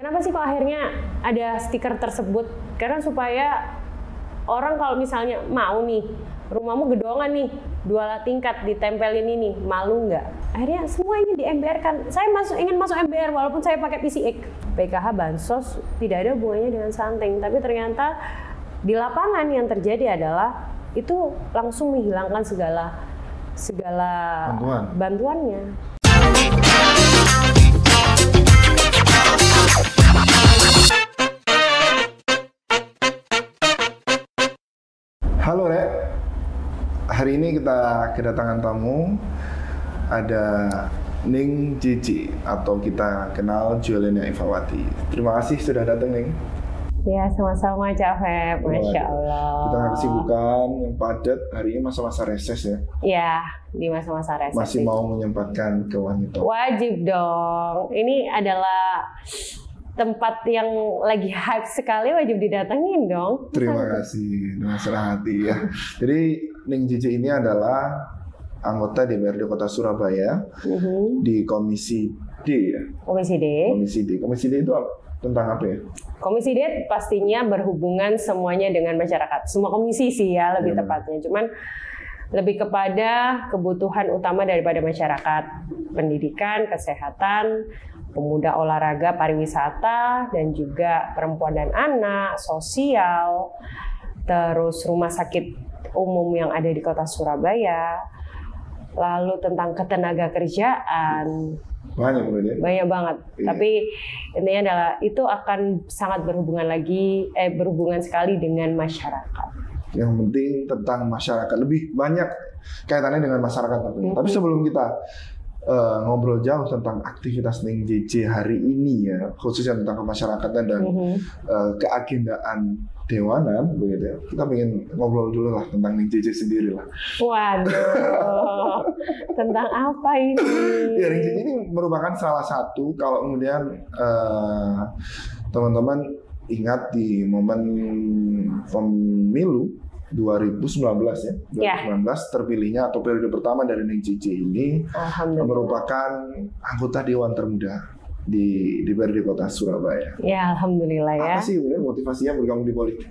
Kenapa sih kok akhirnya ada stiker tersebut? Karena supaya orang kalau misalnya mau nih, rumahmu gedongan nih, 2 tingkat ditempelin ini, malu nggak? Akhirnya semuanya di MBR-kan. Saya ingin masuk MBR walaupun saya pakai PCX. PKH Bansos tidak ada hubungannya dengan stunting, tapi ternyata di lapangan yang terjadi adalah itu langsung menghilangkan segala bantuannya. Halo Rek, hari ini kita kedatangan tamu, ada Ning Cici atau kita kenal Juliana Ivawati. Terima kasih sudah datang Ning. Ya sama-sama Cak Feb, Masya Allah. Kita kesibukan yang padat, hari ini masa-masa reses ya? Ya, di masa-masa reses. Masih mau menyempatkan ke wanita? Wajib dong, ini adalah tempat yang lagi hype sekali, wajib didatengin dong. Terima kasih, dengan senang hati ya. Jadi Ning Cici ini adalah anggota DPRD Kota Surabaya di Komisi D ya. Komisi D. Komisi D itu tentang apa ya? Komisi D pastinya berhubungan semuanya dengan masyarakat. Semua komisi sih ya lebih tepatnya. Cuman lebih kepada kebutuhan utama daripada masyarakat. Pendidikan, kesehatan, pemuda, olahraga, pariwisata, dan juga perempuan dan anak, sosial, terus rumah sakit umum yang ada di Kota Surabaya, lalu tentang ketenaga kerjaan. Banyak banget. Iya. Tapi intinya adalah itu akan sangat berhubungan sekali dengan masyarakat. Yang penting tentang masyarakat, lebih banyak kaitannya dengan masyarakat tentunya. Tapi sebelum kita ngobrol jauh tentang aktivitas Ning JJ hari ini ya, khususnya tentang kemasyarakatan dan keagendaan dewanan begitu ya. Kita ingin ngobrol dulu lah tentang Ning JJ sendiri lah. Waduh, tentang apa ini? Ya, Ning JJ ini merupakan salah satu, kalau kemudian teman-teman ingat di momen pemilu 2019 ya, 2019 terpilihnya atau periode pertama dari Ning JJ ini merupakan anggota Dewan Termuda di DPRD Kota Surabaya. Ya, alhamdulillah ya. Apa sih motivasinya bergabung di politik?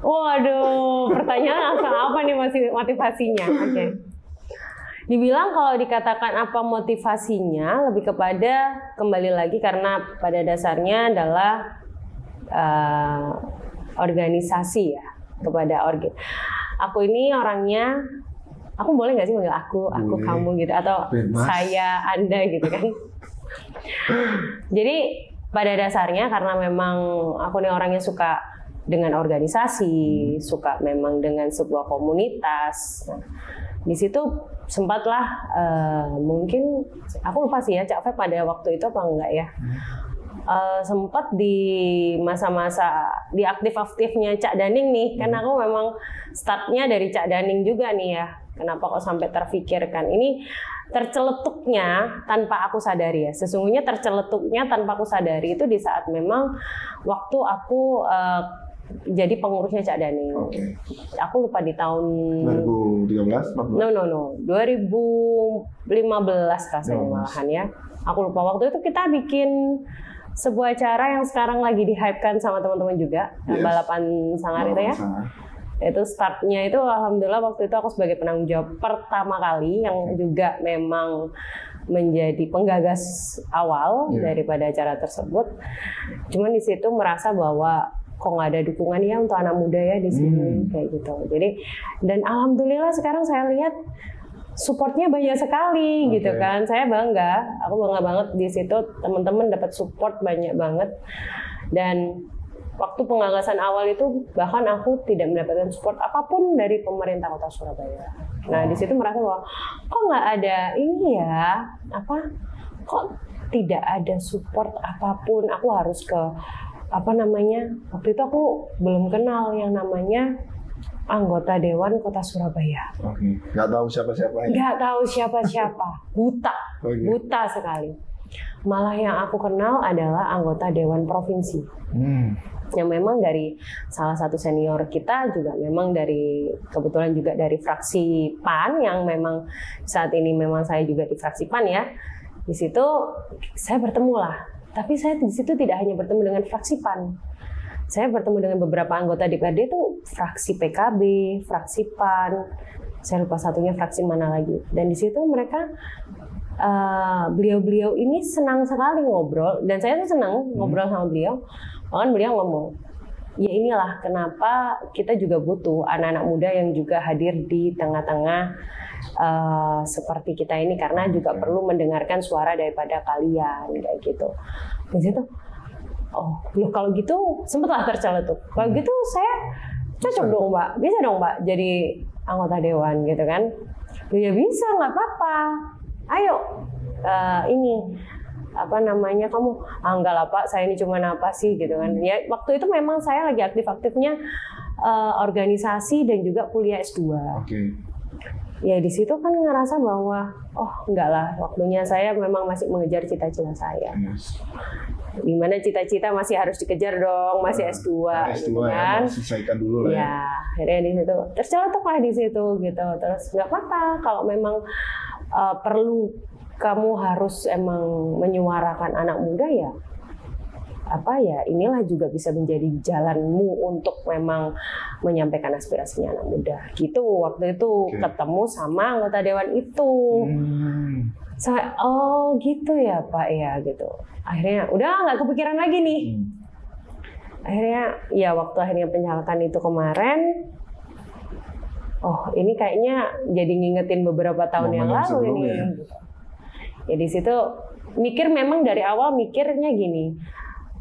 Waduh, pertanyaan apa nih motivasinya? Oke. Dibilang kalau dikatakan apa motivasinya, lebih kepada kembali lagi karena pada dasarnya adalah organisasi ya. Aku ini orangnya, aku boleh nggak sih manggil aku kamu gitu atau bebas. Saya Anda gitu kan. Jadi pada dasarnya karena memang aku ini orangnya suka dengan organisasi, suka memang dengan sebuah komunitas. Di situ sempatlah mungkin aku lupa sih ya Cak Feb pada waktu itu apa enggak ya. Sempat di masa-masa di aktif-aktifnya Cak Daning nih, karena aku memang startnya dari Cak Daning juga nih ya. Kenapa kok sampai terfikirkan ini terceletuknya tanpa aku sadari ya. Sesungguhnya terceletuknya tanpa aku sadari itu di saat memang waktu aku jadi pengurusnya Cak Daning. Okay. Aku lupa di tahun 2013, 14? No. 2015 rasanya malahan ya. Aku lupa waktu itu kita bikin sebuah acara yang sekarang lagi di-hype-kan sama teman-teman juga, balapan sangar itu ya. Itu startnya itu alhamdulillah waktu itu aku sebagai penanggung jawab pertama kali yang juga memang menjadi penggagas awal daripada acara tersebut. Cuman di situ merasa bahwa kok nggak ada dukungan ya untuk anak muda ya di sini kayak gitu. Jadi dan alhamdulillah sekarang saya lihat supportnya banyak sekali gitu kan. Saya bangga, aku bangga banget di situ teman-teman dapat support banyak banget. Dan waktu penggagasan awal itu bahkan aku tidak mendapatkan support apapun dari pemerintah Kota Surabaya. Nah di situ merasa bahwa kok nggak ada ini ya, kok tidak ada support apapun. Aku harus ke waktu itu aku belum kenal yang namanya anggota Dewan Kota Surabaya. Nggak tahu siapa-siapa. Nggak tahu siapa-siapa. Buta sekali. Malah yang aku kenal adalah anggota Dewan Provinsi. Yang memang dari salah satu senior kita juga memang kebetulan juga dari fraksi PAN yang memang saat ini memang saya juga di fraksi PAN ya. Di situ saya bertemu lah Tapi saya di situ tidak hanya bertemu dengan fraksi PAN. Saya bertemu dengan beberapa anggota DPRD itu fraksi PKB, fraksi PAN, saya lupa satunya fraksi mana lagi. Dan di situ mereka beliau-beliau ini senang sekali ngobrol, dan saya tuh senang ngobrol sama beliau. Bahkan beliau ngomong, ya inilah kenapa kita juga butuh anak-anak muda yang juga hadir di tengah-tengah seperti kita ini, karena juga perlu mendengarkan suara daripada kalian kayak gitu. Di situ, oh, loh kalau gitu sempatlah terceletuk. Kalau gitu saya cocok dong Mbak, bisa dong Mbak jadi anggota dewan gitu kan? Ya bisa, nggak apa-apa. Ayo, ini apa namanya kamu? Enggak lah Pak, saya ini cuma apa sih gitu kan? Ya waktu itu memang saya lagi aktif-aktifnya organisasi dan juga kuliah S2. Oke. Ya di situ kan ngerasa bahwa oh enggak lah, waktunya saya memang masih mengejar cita-cita saya. Yes. Dimana cita-cita masih harus dikejar dong, masih S2, S2 gitu kan? Ya, selesaikan dulu lah ya. Akhirnya di situ terceletuklah di situ gitu. Terus nggak apa-apa kalau memang perlu kamu harus emang menyuarakan anak muda ya. Apa ya, inilah juga bisa menjadi jalanmu untuk memang menyampaikan aspirasinya anak muda. Gitu waktu itu ketemu sama anggota dewan itu. Saya oh gitu ya Pak ya gitu. Akhirnya udah nggak kepikiran lagi nih. Akhirnya ya waktu akhirnya penyalakan itu kemarin, oh ini kayaknya jadi ngingetin beberapa tahun yang lalu ini. Ya. Gitu. Ya di situ mikir, memang dari awal mikirnya gini,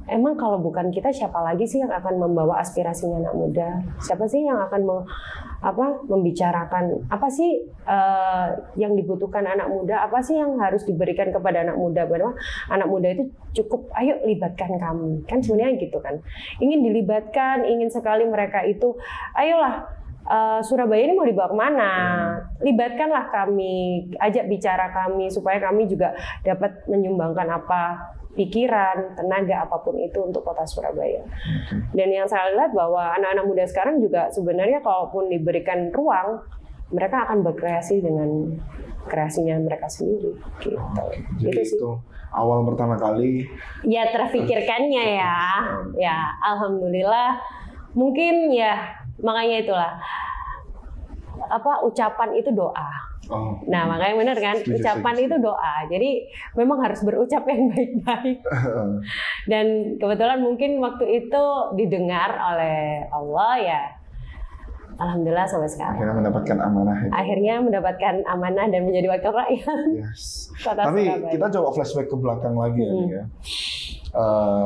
emang kalau bukan kita siapa lagi sih yang akan membawa aspirasinya anak muda? Siapa sih yang akan membicarakan apa sih yang dibutuhkan anak muda? Apa sih yang harus diberikan kepada anak muda? Bahwa anak muda itu cukup, ayo libatkan kami. Kan sebenarnya gitu kan. Ingin dilibatkan, ingin sekali mereka itu, ayolah Surabaya ini mau dibawa kemana? Libatkanlah kami, ajak bicara kami supaya kami juga dapat menyumbangkan apa pikiran, tenaga apapun itu untuk kota Surabaya. Dan yang saya lihat bahwa anak-anak muda sekarang juga sebenarnya kalaupun diberikan ruang, mereka akan berkreasi dengan kreasinya mereka sendiri. Gitu. Jadi itu awal pertama kali. Ya terfikirkannya ya. Ya alhamdulillah. Mungkin ya makanya itulah. Apa ucapan itu doa. Nah makanya benar kan, ucapan itu doa. Jadi memang harus berucap yang baik-baik. Dan kebetulan mungkin waktu itu didengar oleh Allah ya. Alhamdulillah sampai sekarang. Akhirnya mendapatkan amanah itu. Akhirnya mendapatkan amanah dan menjadi wakil rakyat. Yes. Tapi kita coba flashback ke belakang lagi ya.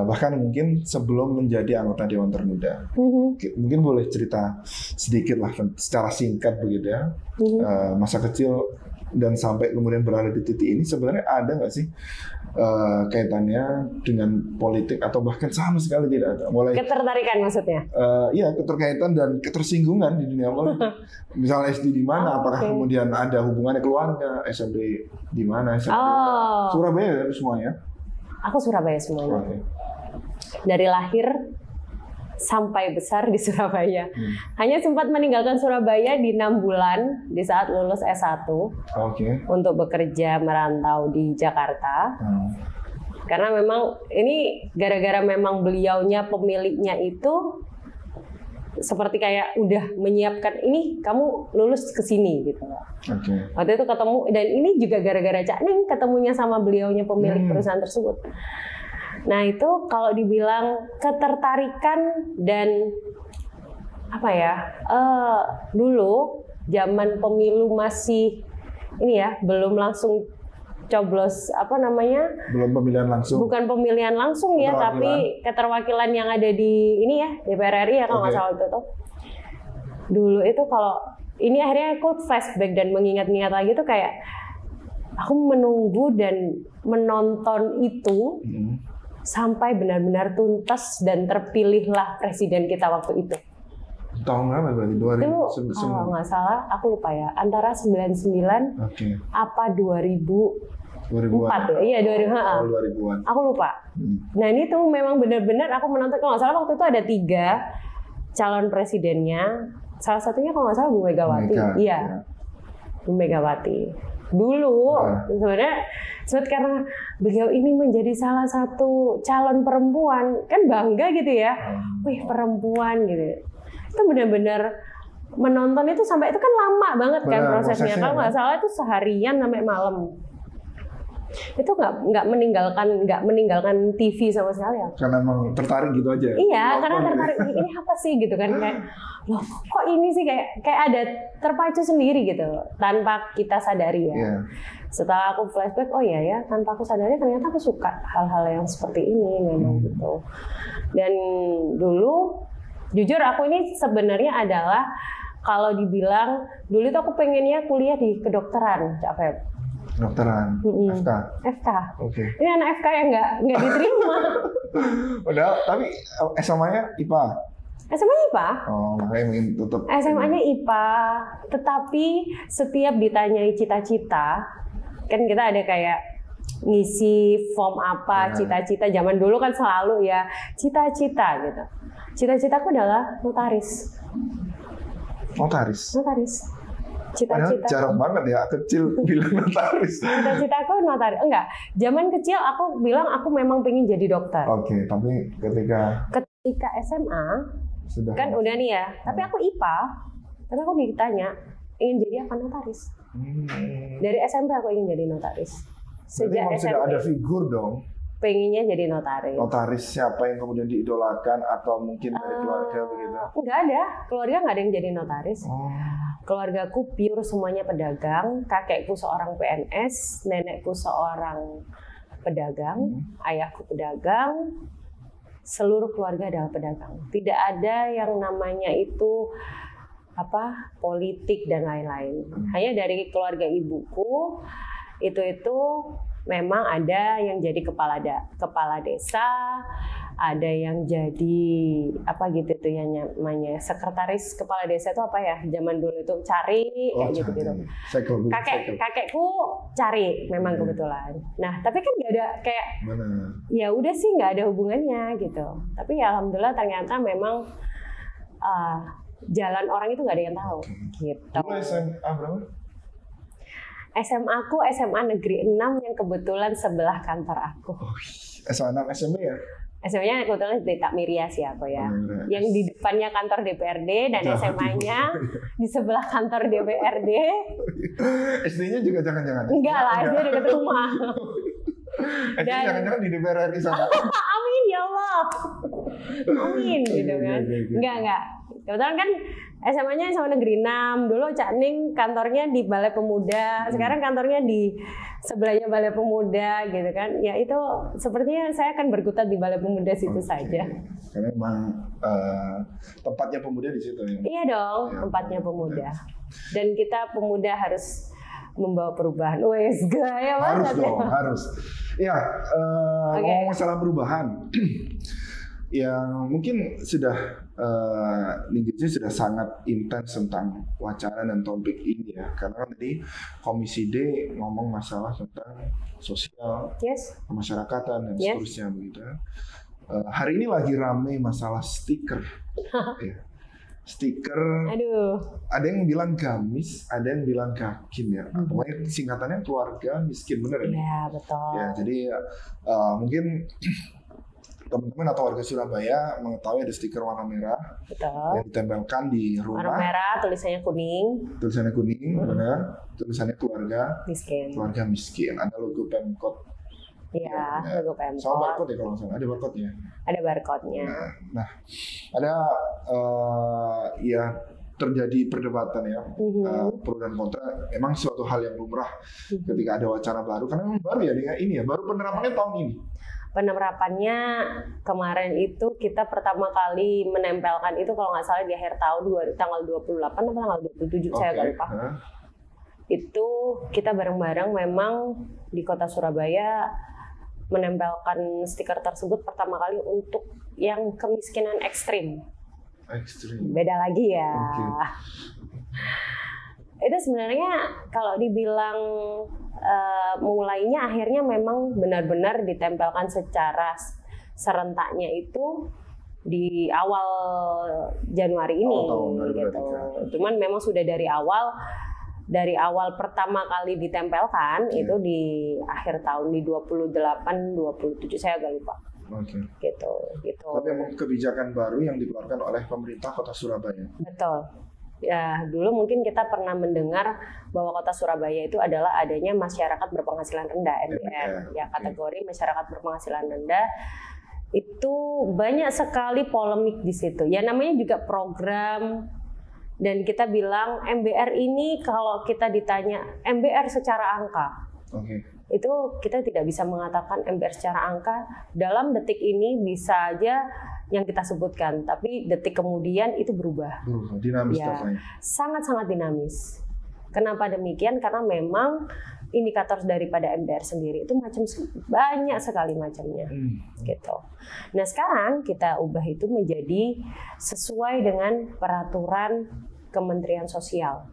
Bahkan mungkin sebelum menjadi anggota Dewan Termuda, mungkin boleh cerita sedikit lah secara singkat begitu ya, masa kecil dan sampai kemudian berada di titik ini sebenarnya ada nggak sih kaitannya dengan politik atau bahkan sama sekali tidak ada? Mulai ketertarikan maksudnya? Iya, keterkaitan dan ketersinggungan di dunia politik. Misalnya SD di mana, apakah kemudian ada hubungannya keluarga, SMP di mana, SMP Surabaya semuanya? Aku Surabaya semuanya. Dari lahir sampai besar di Surabaya. Hanya sempat meninggalkan Surabaya di 6 bulan di saat lulus S1 untuk bekerja merantau di Jakarta. Karena memang ini gara-gara memang beliaunya pemiliknya itu seperti kayak udah menyiapkan ini kamu lulus ke sini gitu. Waktu itu ketemu, dan ini juga gara-gara Cak Ning ketemunya sama beliaunya pemilik perusahaan tersebut. Nah itu kalau dibilang ketertarikan dan apa ya, dulu zaman pemilu masih ini ya, belum langsung coblos apa namanya, belum pemilihan langsung, bukan pemilihan langsung ya, tapi keterwakilan yang ada di ini ya DPR RI ya kalau nggak salah itu tuh. Dulu itu kalau ini akhirnya aku flashback dan mengingat-ingat lagi tuh kayak aku menunggu dan menonton itu sampai benar-benar tuntas dan terpilihlah presiden kita waktu itu. Tahun berapa berarti? 2000? Itu kalau nggak salah, aku lupa ya, antara 99 apa 2004 ya? Iya 2000-an. Aku lupa. Nah ini tuh memang benar-benar aku menonton, kalau nggak salah waktu itu ada 3 calon presidennya. Salah satunya kalau nggak salah Bu Megawati. Iya. Bu Megawati. dulu sebenarnya karena beliau ini menjadi salah satu calon perempuan kan bangga gitu ya, wih perempuan gitu. Itu benar-benar menonton itu sampai itu kan lama banget kan prosesnya. Kalau nggak salah itu seharian sampai malam. Itu nggak meninggalkan TV sama sekali ya. Karena emang tertarik gitu aja. Iya, karena tertarik ini apa sih gitu kan, kayak loh kok ini sih kayak ada terpacu sendiri gitu tanpa kita sadari ya. Yeah. Setelah aku flashback, oh iya ya, tanpa aku sadari ternyata aku suka hal-hal yang seperti ini memang gitu. Dan dulu jujur aku ini sebenarnya adalah kalau dibilang dulu itu aku pengennya kuliah di kedokteran, Cak Feb. Kedokteran, FK. FK. Oke. Ini anak FK yang nggak diterima. Udah, tapi SMA-nya IPA. SMA IPA. Oh, makanya ingin tutup. SMA-nya IPA, tetapi setiap ditanyai cita-cita, kan kita ada kayak ngisi form apa, cita-cita. Zaman dulu kan selalu ya cita-cita gitu. Cita-citaku adalah notaris. Notaris. Cita-cita. Jarang banget ya kecil bilang notaris. Cita-citaku notaris. Enggak. Zaman kecil aku bilang aku memang pengen jadi dokter. Oke, tapi ketika SMA sudah kan udah nih ya. Tapi aku IPA. Tapi aku ditanya ingin jadi apa notaris. Dari SMP aku ingin jadi notaris. Sejak SMP sudah ada figur dong. Pengennya jadi notaris. Notaris siapa yang kemudian diidolakan atau mungkin dari keluarga begitu? Enggak ada, keluarga nggak ada yang jadi notaris. Keluargaku pure semuanya pedagang, kakekku seorang PNS, nenekku seorang pedagang, ayahku pedagang, seluruh keluarga adalah pedagang. Tidak ada yang namanya itu politik dan lain-lain. Hanya dari keluarga ibuku itu memang ada yang jadi kepala desa, ada yang jadi gitu yang namanya sekretaris kepala desa itu apa ya? Zaman dulu itu cari kayak gitu. Kakekku cari memang kebetulan. Nah, tapi kan nggak ada kayak ya udah sih nggak ada hubungannya gitu. Tapi ya alhamdulillah ternyata memang jalan orang itu nggak ada yang tahu gitu. Dulu SMA berapa? SMA aku SMA Negeri 6 yang kebetulan sebelah kantor aku. SMA 6 SMA ya? SMA-nya kebetulan di Takmiria sih aku ya. Yang di depannya kantor DPRD dan SMA-nya di sebelah kantor DPRD. SD-nya juga jangan-jangan? Enggak lah, SD dekat rumah. SD jangan-jangan di DPR RI sana. Amin ya Allah. Amin gitu kan. Enggak. Kebetulan kan SMA-nya SMA Negeri 6. Dulu Cak Ning kantornya di Balai Pemuda. Sekarang kantornya di sebelahnya Balai Pemuda gitu kan. Ya itu sepertinya saya akan berkutat di Balai Pemuda situ saja. Karena memang tempatnya pemuda di situ ya. Iya dong, tempatnya pemuda. Dan kita pemuda harus membawa perubahan. Wes gaya banget. Harus. Ya, ngomong masalah perubahan. Yang mungkin sudah Ninggitnya sudah sangat intens tentang wacana dan topik ini ya, karena kan tadi Komisi D ngomong masalah tentang sosial, kemasyarakatan dan seterusnya begitu. Hari ini lagi rame masalah stiker, ya. Stiker. Aduh. Ada yang bilang gamis, ada yang bilang gakin ya. Pokoknya singkatannya keluarga miskin, bener ya? Iya betul. Ya jadi mungkin teman-teman atau warga Surabaya mengetahui ada stiker warna merah. Betul. Yang ditempelkan di rumah. Warna merah, tulisannya kuning. Tulisannya kuning, benar. Tulisannya keluarga miskin. Keluarga miskin. Ada logo Pemkot. Iya, logo Pemkot. Sama barcode ya kalau nggak salah. Ada barcode-nya. Ada barcode-nya. Nah, ada ya terjadi perdebatan ya, pro dan kontra. Emang suatu hal yang lumrah ketika ada wacana baru. Karena memang baru ya dengan ini ya, baru penerapannya tahun ini. Penerapannya kemarin itu kita pertama kali menempelkan itu kalau nggak salah di akhir tahun tanggal 28 atau tanggal 27 saya lupa. Itu kita bareng-bareng memang di kota Surabaya menempelkan stiker tersebut pertama kali untuk yang kemiskinan ekstrim. Beda lagi ya. Itu sebenarnya kalau dibilang mulainya akhirnya memang benar-benar ditempelkan secara serentaknya itu di awal Januari ini gitu. Cuman memang sudah dari awal dari awal pertama kali ditempelkan itu di akhir tahun di 27 saya agak lupa. Oke. Gitu. Tapi emang kebijakan baru yang dikeluarkan oleh pemerintah Kota Surabaya. Betul. Ya, dulu mungkin kita pernah mendengar bahwa Kota Surabaya itu adalah adanya masyarakat berpenghasilan rendah (MBR). Ya, kategori masyarakat berpenghasilan rendah itu banyak sekali polemik di situ. Ya namanya juga program. Dan kita bilang MBR ini kalau kita ditanya MBR secara angka, itu kita tidak bisa mengatakan MBR secara angka dalam detik ini bisa aja yang kita sebutkan, tapi detik kemudian itu berubah. Dinamis ya, datanya. Sangat-sangat dinamis. Kenapa demikian? Karena memang indikator daripada MBR sendiri itu banyak sekali macamnya, gitu. Nah sekarang kita ubah itu menjadi sesuai dengan peraturan Kementerian Sosial,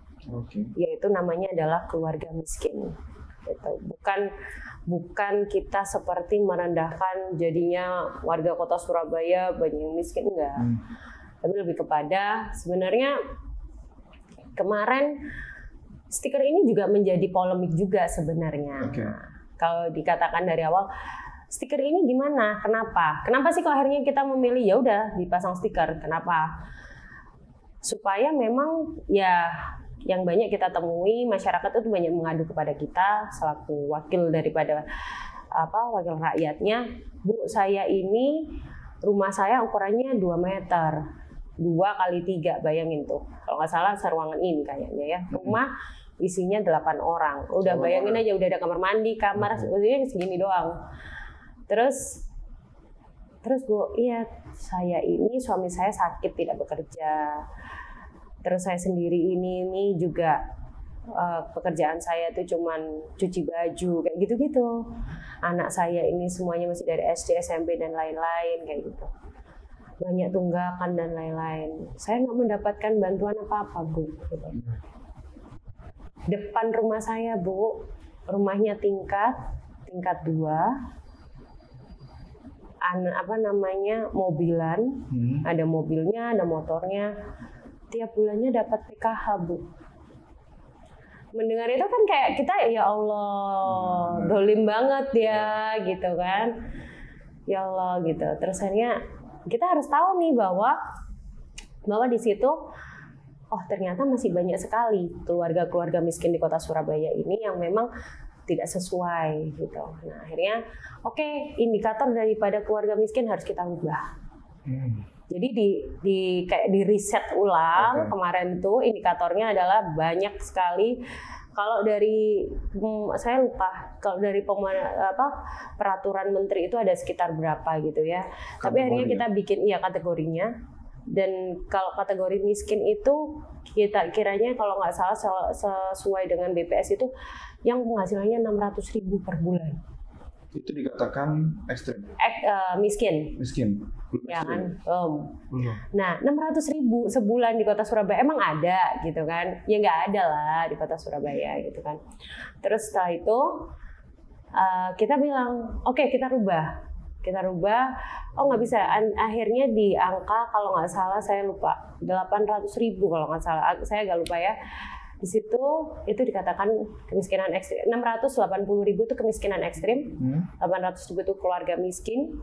yaitu namanya adalah keluarga miskin. Gitu. Bukan kita seperti merendahkan jadinya warga Kota Surabaya banyak yang miskin, enggak. Tapi lebih kepada sebenarnya kemarin stiker ini juga menjadi polemik juga sebenarnya. Kalau dikatakan dari awal, stiker ini gimana? Kenapa? Kenapa sih kok akhirnya kita memilih ya udah dipasang stiker? Kenapa? Supaya memang ya yang banyak kita temui masyarakat itu banyak mengadu kepada kita selaku wakil daripada wakil rakyatnya. Bu, saya ini rumah saya ukurannya 2 meter. 2 kali 3, bayangin tuh. Kalau nggak salah seruangan ini kayaknya ya. Rumah isinya 8 orang. Udah bayangin aja udah ada kamar mandi, kamar segini doang. Terus Bu, iya saya ini suami saya sakit tidak bekerja. Terus saya sendiri ini juga pekerjaan saya tuh cuman cuci baju kayak gitu-gitu. Anak saya ini semuanya masih dari SD, SMP dan lain-lain kayak gitu. Banyak tunggakan dan lain-lain. Saya nggak mendapatkan bantuan apa-apa, Bu. Depan rumah saya, Bu, rumahnya tingkat 2, mobilan, ada mobilnya, ada motornya, tiap bulannya dapat PKH, Bu. Mendengar itu kan kayak kita ya Allah, dolim banget ya, gitu kan, ya Allah gitu. Terus akhirnya kita harus tahu nih bahwa di situ ternyata masih banyak sekali keluarga-keluarga miskin di Kota Surabaya ini yang memang tidak sesuai gitu. Nah akhirnya indikator daripada keluarga miskin harus kita ubah. Jadi kayak di riset ulang kemarin tuh indikatornya adalah banyak sekali. Kalau dari saya lupa kalau dari peraturan menteri itu ada sekitar berapa gitu ya. Tapi akhirnya kita bikin kategorinya. Dan kalau kategori miskin itu kita kiranya kalau nggak salah sesuai dengan BPS itu yang penghasilannya 600.000 per bulan. Itu dikatakan ekstrim. Miskin. Ya kan. Nah 600.000 sebulan di Kota Surabaya emang ada gitu kan? Ya nggak ada lah di Kota Surabaya gitu kan. Terus setelah itu kita bilang kita rubah. Nggak bisa. Akhirnya di angka kalau nggak salah saya lupa 800.000 kalau nggak salah. Saya agak lupa ya. Di situ itu dikatakan kemiskinan ekstrim. 680.000 itu kemiskinan ekstrim. 800.000 itu keluarga miskin.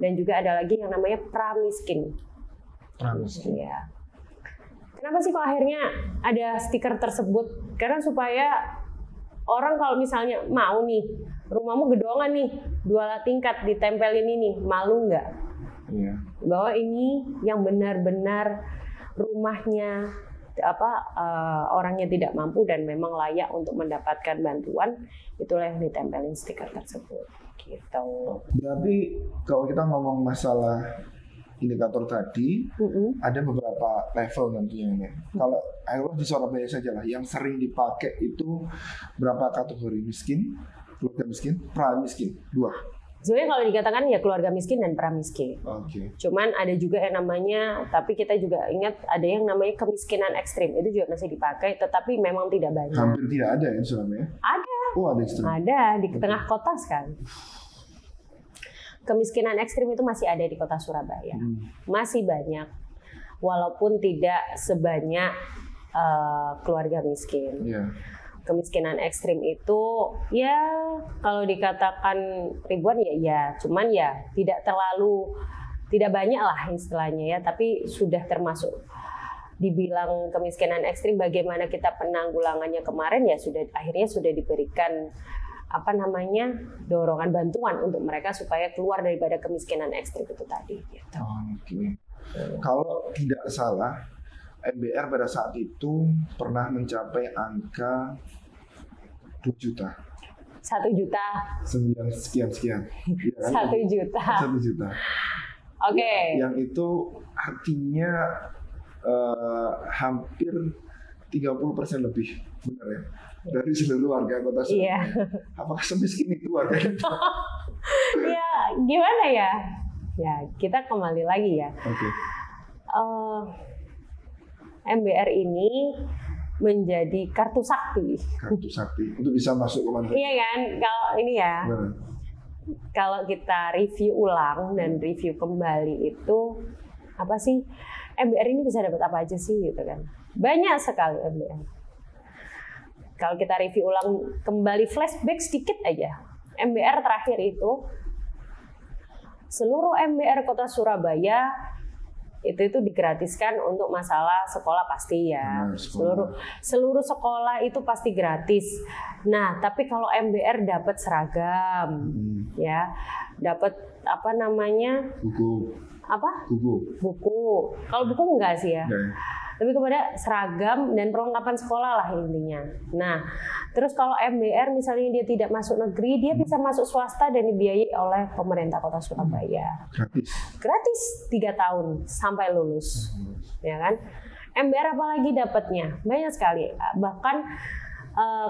Dan juga ada lagi yang namanya pramiskin. Ya. Kenapa sih kok akhirnya ada stiker tersebut? Karena supaya orang kalau misalnya mau nih rumahmu gedongan nih 2 tingkat ditempelin ini, malu nggak? Iya. Bahwa ini yang benar-benar rumahnya orangnya tidak mampu dan memang layak untuk mendapatkan bantuan, itulah yang ditempelin stiker tersebut. Gitu. Berarti kalau kita ngomong masalah indikator tadi, ada beberapa level tentunya. Kalau di Surabaya saja lah, yang sering dipakai itu berapa kategori miskin, keluarga miskin, pramiskin, 2. Sebenarnya kalau dikatakan ya keluarga miskin dan pramiskin. Cuman ada juga yang namanya, tapi kita juga ingat ada yang namanya kemiskinan ekstrim. Itu juga masih dipakai, tetapi memang tidak banyak. Hampir tidak ada ya di Surabaya? Ada. Ada ekstrim. Ada di tengah kota sekali. Kemiskinan ekstrim itu masih ada di Kota Surabaya. Masih banyak. Walaupun tidak sebanyak keluarga miskin. Iya. Kemiskinan ekstrim itu ya kalau dikatakan ribuan ya, cuman ya tidak banyak lah istilahnya ya, tapi sudah termasuk dibilang kemiskinan ekstrim. Bagaimana kita penanggulangannya kemarin ya akhirnya sudah diberikan dorongan bantuan untuk mereka supaya keluar daripada kemiskinan ekstrim itu tadi. Gitu. Oke. Kalau tidak salah, MBR pada saat itu pernah mencapai angka 2 juta. 1 juta. 9 sekian. Ya, kan? 1 juta. 1 juta. Oke. Yang itu artinya hampir 30% lebih, benar ya? Dari seluruh warga kota Surabaya. Iya. Apakah semiskin itu warga kita? Ya, gimana ya? Ya, kita kembali lagi ya. Oke. MBR ini menjadi kartu sakti. Kartu sakti untuk bisa masuk ke mana? Iya kan? Kalau ini ya, Benar. kalau kita review ulang dan review kembali itu apa sih? MBR ini bisa dapat apa aja sih gitu kan? Banyak sekali MBR. Kalau kita review ulang kembali, flashback sedikit aja. MBR terakhir itu seluruh MBR Kota Surabaya itu digratiskan untuk masalah sekolah pasti ya. Seluruh sekolah itu pasti gratis. Nah, tapi kalau MBR dapat seragam, ya, dapat Buku. Buku. Kalau buku enggak sih ya. Lebih kepada seragam dan perlengkapan sekolah lah intinya. Nah, terus kalau MBR misalnya dia tidak masuk negeri, dia bisa masuk swasta dan dibiayai oleh pemerintah Kota Surabaya. Gratis 3 tahun sampai lulus. Ya kan? MBR apalagi dapatnya? Banyak sekali. Bahkan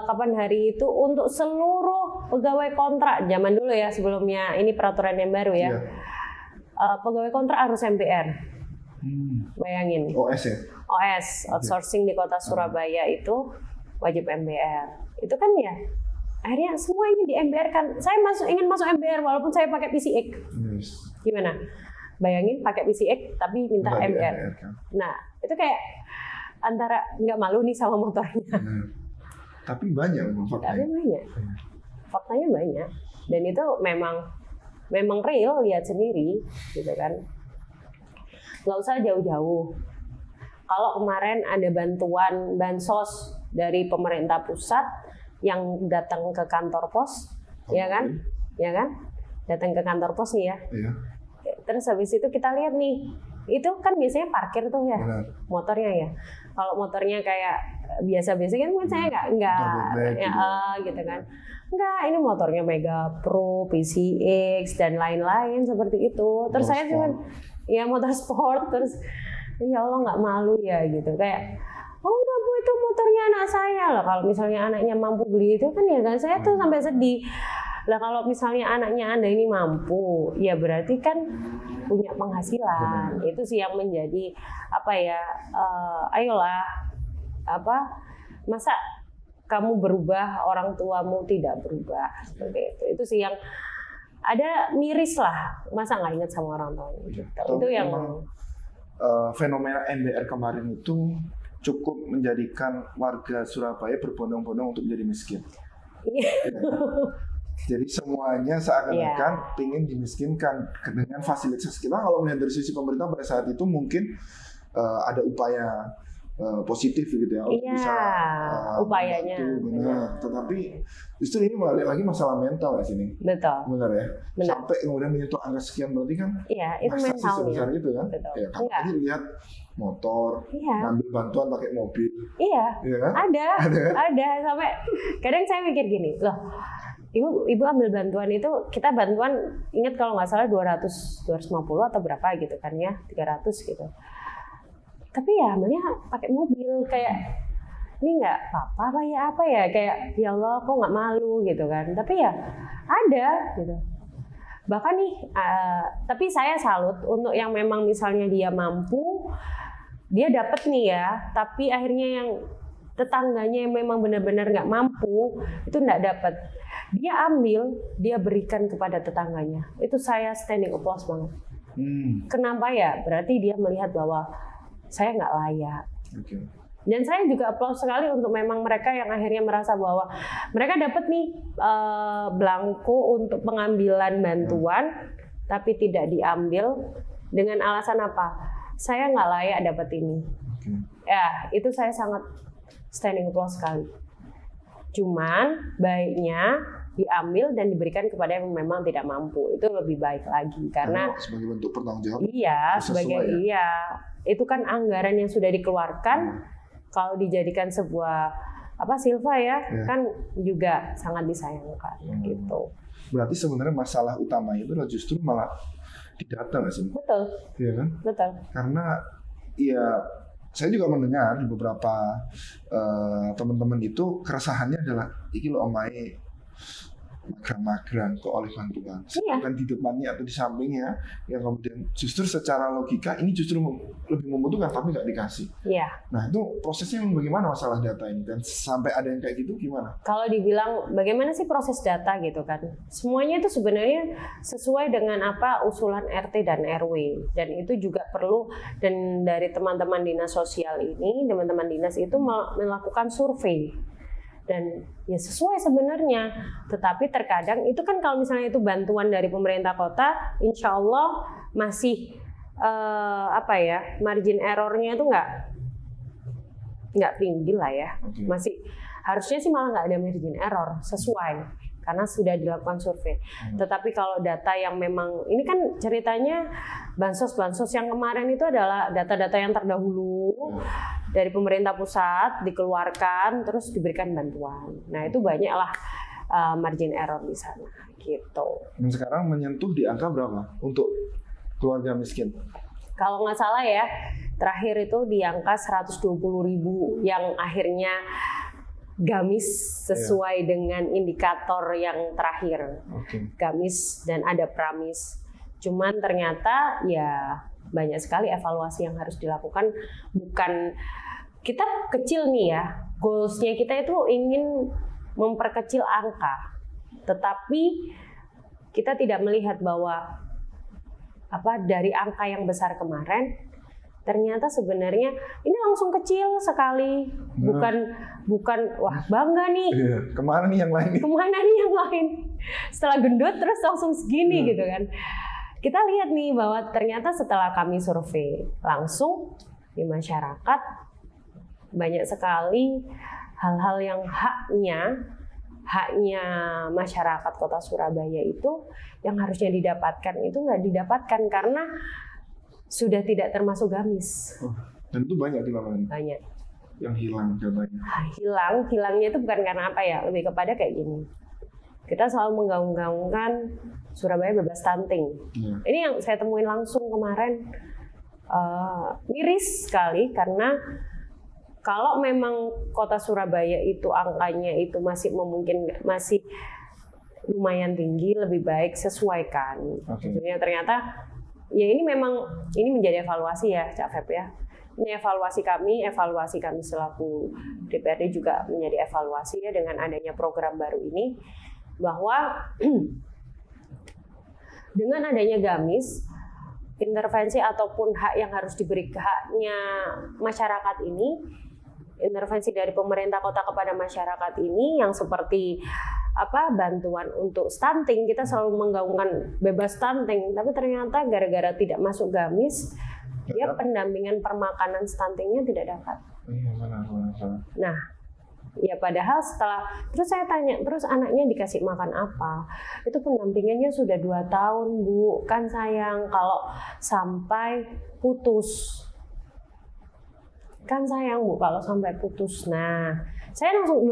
kapan hari itu untuk seluruh pegawai kontrak zaman dulu ya, sebelumnya ini peraturan yang baru ya. Pegawai kontrak harus MBR. Bayangin. OS ya? OS, outsourcing di Kota Surabaya itu wajib MBR. Itu kan ya, akhirnya semua ini di MBR kan. Saya ingin masuk MBR walaupun saya pakai PCX. Gimana? Bayangin pakai PCX tapi minta MBR. Nah, itu kayak antara nggak malu nih sama motornya. Tapi banyak faktanya. Faktanya banyak. Dan itu memang real, lihat sendiri gitu kan. Nggak usah jauh-jauh. Kalau kemarin ada bantuan bansos dari pemerintah pusat yang datang ke kantor pos, ya kan? Datang ke kantor pos nih ya. Iya. Terus habis itu kita lihat nih, itu kan biasanya parkir tuh ya, motornya ya. Kalau motornya kayak biasa-biasa kan saya nggak gitu kan. Enggak, ini motornya Mega Pro, PCX dan lain-lain seperti itu. Terus saya cuma motor sport, terus ya Allah nggak malu ya gitu, kayak enggak Bu, itu motornya anak saya lah. Kalau misalnya anaknya mampu beli itu kan ya kan, saya tuh sampai sedih lah. Kalau misalnya anaknya Anda ini mampu, ya berarti kan punya penghasilan. Itu sih yang menjadi ayolah masa kamu berubah orang tuamu tidak berubah, seperti itu. Itu sih yang ada miris lah, masa nggak ingat sama orang tua gitu. Itu yang fenomena MBR kemarin itu cukup menjadikan warga Surabaya berbondong-bondong untuk menjadi miskin. Jadi semuanya seakan-akan ingin dimiskinkan dengan fasilitas kita. Kalau melihat dari sisi pemerintah pada saat itu mungkin ada upaya positif gitu ya, bisa upayanya. Tetapi justru ini balik lagi masalah mental ya sini. Betul. Benar ya. Benar. Sampai kemudian menyentuh angka sekian berarti kan? Iya, itu mental sebesar itu kan? Betul. Ya, kan tadi lihat motor, ngambil bantuan pakai mobil. Iya. Kan? Ada. Sampai kadang saya mikir gini, loh, Ibu ambil bantuan itu, kita bantuan ingat kalau nggak salah 250 atau berapa gitu kan ya, 300 gitu. Tapi ya ambilnya pakai mobil, kayak ini nggak apa-apa ya kayak ya Allah kok nggak malu gitu kan. Tapi ya ada gitu. Bahkan nih, tapi saya salut untuk yang memang misalnya dia mampu, dia dapat nih ya, tapi akhirnya yang tetangganya yang memang benar-benar nggak mampu itu nggak dapat. Dia ambil, dia berikan kepada tetangganya. Itu saya standing applause banget. Kenapa ya? Berarti dia melihat bahwa saya nggak layak. Dan saya juga applause sekali untuk memang mereka yang akhirnya merasa bahwa mereka dapat nih belangko untuk pengambilan bantuan, tapi tidak diambil dengan alasan apa? Saya nggak layak dapat ini. Ya, itu saya sangat standing applause sekali. Cuman baiknya diambil dan diberikan kepada yang memang tidak mampu, itu lebih baik lagi karena sebagai bentuk pertanggungjawaban. Iya, sebagai itu kan anggaran yang sudah dikeluarkan, kalau dijadikan sebuah silva kan juga sangat disayangkan gitu. Berarti sebenarnya masalah utama itu adalah justru malah di data nggak sih? Betul. Iya kan? Betul. Karena saya juga mendengar di beberapa teman-teman itu keresahannya adalah iki lo omae magang-magang kok oleh bantuan. Sedangkan di depannya atau di sampingnya yang kemudian justru secara logika ini justru lebih membutuhkan tapi nggak dikasih. Iya. Nah itu prosesnya bagaimana masalah data ini dan sampai ada yang kayak gitu gimana? Kalau dibilang bagaimana sih proses data gitu kan? Semuanya itu sebenarnya sesuai dengan apa usulan RT dan RW dan itu juga perlu dan dari teman-teman dinas sosial ini, teman-teman dinas itu melakukan survei. Dan ya sesuai sebenarnya, tetapi terkadang itu kan kalau misalnya itu bantuan dari pemerintah kota, insya Allah masih margin errornya itu nggak tinggi lah ya, masih harusnya sih malah nggak ada margin error sesuai karena sudah dilakukan survei. Tetapi kalau data yang memang ini kan ceritanya bansos yang kemarin itu adalah data-data yang terdahulu dari pemerintah pusat dikeluarkan terus diberikan bantuan. Nah itu banyaklah margin error di sana gitu. Dan sekarang menyentuh di angka berapa untuk keluarga miskin? Kalau nggak salah ya terakhir itu di angka 120.000 yang akhirnya gamis sesuai dengan indikator yang terakhir. Gamis dan ada pramis. Cuman ternyata ya banyak sekali evaluasi yang harus dilakukan. Bukan kita kecil nih ya, goalsnya kita itu ingin memperkecil angka, tetapi kita tidak melihat bahwa dari angka yang besar kemarin ternyata sebenarnya ini langsung kecil sekali, bukan wah bangga nih. Iya. Kemana nih yang lain? Setelah gendut terus langsung segini gitu kan. Kita lihat nih bahwa ternyata setelah kami survei langsung di masyarakat banyak sekali hal-hal yang haknya masyarakat Kota Surabaya itu yang harusnya didapatkan itu nggak didapatkan karena sudah tidak termasuk gamis. Dan itu banyak di lapangan? Banyak. Yang hilang katanya? Hilangnya itu bukan karena apa ya, lebih kepada kayak gini. Kita selalu menggaung-gaungkan Surabaya bebas stunting. Ini yang saya temuin langsung kemarin. Miris sekali karena kalau memang Kota Surabaya itu angkanya itu masih memungkinkan, masih lumayan tinggi, lebih baik sesuaikan. Maksudnya ternyata ya ini menjadi evaluasi ya Cak Feb ya. Ini evaluasi kami selaku DPRD juga menjadi evaluasi ya dengan adanya program baru ini bahwa dengan adanya gamis intervensi ataupun hak yang harus diberi haknya masyarakat ini, intervensi dari pemerintah kota kepada masyarakat ini yang seperti bantuan untuk stunting, kita selalu menggaungkan bebas stunting, tapi ternyata gara-gara tidak masuk gamis, dia pendampingan permakanan stuntingnya tidak dapat. Nah, ya padahal terus saya tanya, terus anaknya dikasih makan apa? Itu pendampingannya sudah 2 tahun, Bu. Kan sayang kalau sampai putus. Nah, saya langsung,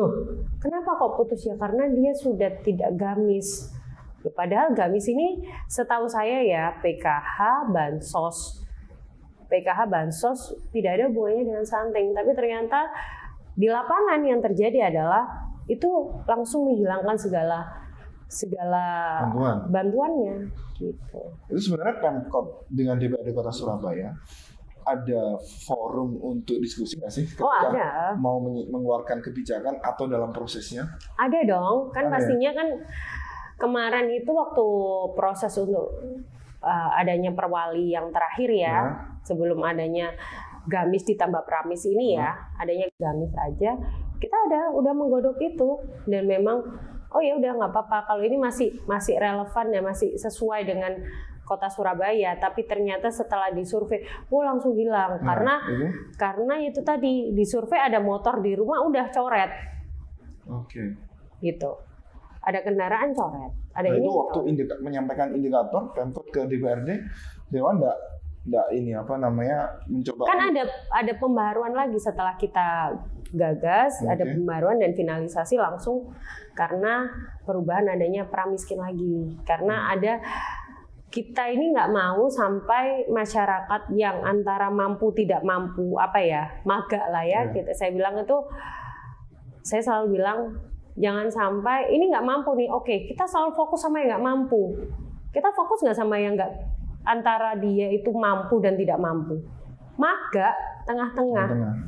kenapa kok putus ya? Karena dia sudah tidak gamis. Ya, padahal gamis ini setahu saya ya PKH bansos tidak ada hubungannya dengan stunting. Tapi ternyata di lapangan yang terjadi adalah itu langsung menghilangkan segala bantuannya. Gitu. Itu sebenarnya Pemkot dengan DPRD Kota Surabaya ada forum untuk diskusi nggak sih ketika mau mengeluarkan kebijakan atau dalam prosesnya? Ada dong, kan pastinya kan kemarin itu waktu proses untuk adanya perwali yang terakhir ya, sebelum adanya gamis ditambah pramis ini ya, adanya gamis aja, kita udah menggodok itu dan memang oh ya udah nggak apa-apa kalau ini masih relevan ya, masih sesuai dengan kota Surabaya, tapi ternyata setelah disurvei, langsung hilang karena itu tadi disurvei ada motor di rumah udah coret, gitu, ada kendaraan coret, ada nah, ini. Itu waktu menyampaikan indikator Pemkot ke DPRD, Dewan enggak ini apa namanya mencoba. Kan ada pembaharuan lagi setelah kita gagas, ada pembaharuan dan finalisasi langsung karena perubahan adanya pramiskin lagi, karena ada. Kita ini nggak mau sampai masyarakat yang antara mampu tidak mampu maga lah ya. Saya bilang itu, saya selalu bilang jangan sampai ini nggak mampu nih. Oke, kita selalu fokus sama yang nggak mampu. Kita fokus nggak sama yang nggak, antara dia itu mampu dan tidak mampu. Maga tengah-tengah.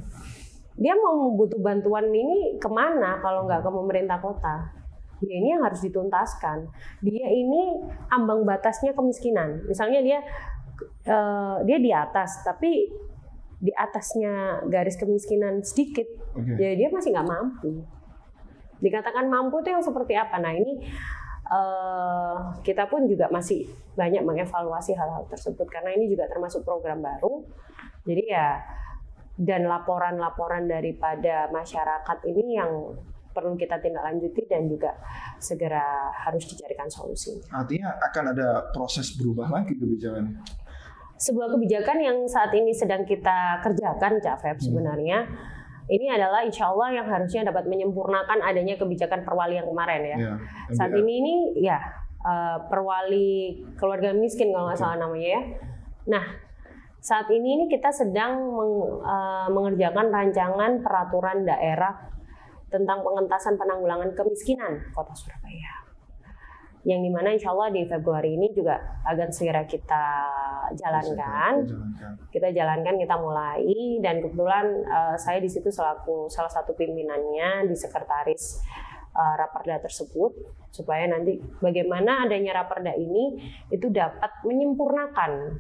Dia mau butuh bantuan ini kemana kalau nggak ke pemerintah kota? Dia ini yang harus dituntaskan. Dia ini ambang batasnya kemiskinan. Misalnya dia di atas, tapi di atasnya garis kemiskinan sedikit, jadi dia masih nggak mampu. Dikatakan mampu itu yang seperti apa? Nah ini kita pun juga masih banyak mengevaluasi hal-hal tersebut karena ini juga termasuk program baru. Jadi ya, dan laporan-laporan daripada masyarakat ini yang perlu kita tindak lanjuti dan juga segera harus dicarikan solusi. Artinya akan ada proses berubah lagi kebijakan. Sebuah kebijakan yang saat ini sedang kita kerjakan, Cak Feb, sebenarnya ini adalah insya Allah yang harusnya dapat menyempurnakan adanya kebijakan perwali yang kemarin ya. Saat ini perwali keluarga miskin kalau nggak salah namanya ya. Nah, saat ini kita sedang mengerjakan rancangan peraturan daerah tentang pengentasan penanggulangan kemiskinan Kota Surabaya. Yang dimana insya Allah di Februari ini juga akan segera kita jalankan. Kita mulai, dan kebetulan saya di situ selaku salah satu pimpinannya di sekretaris Raperda tersebut, supaya nanti bagaimana adanya Raperda ini itu dapat menyempurnakan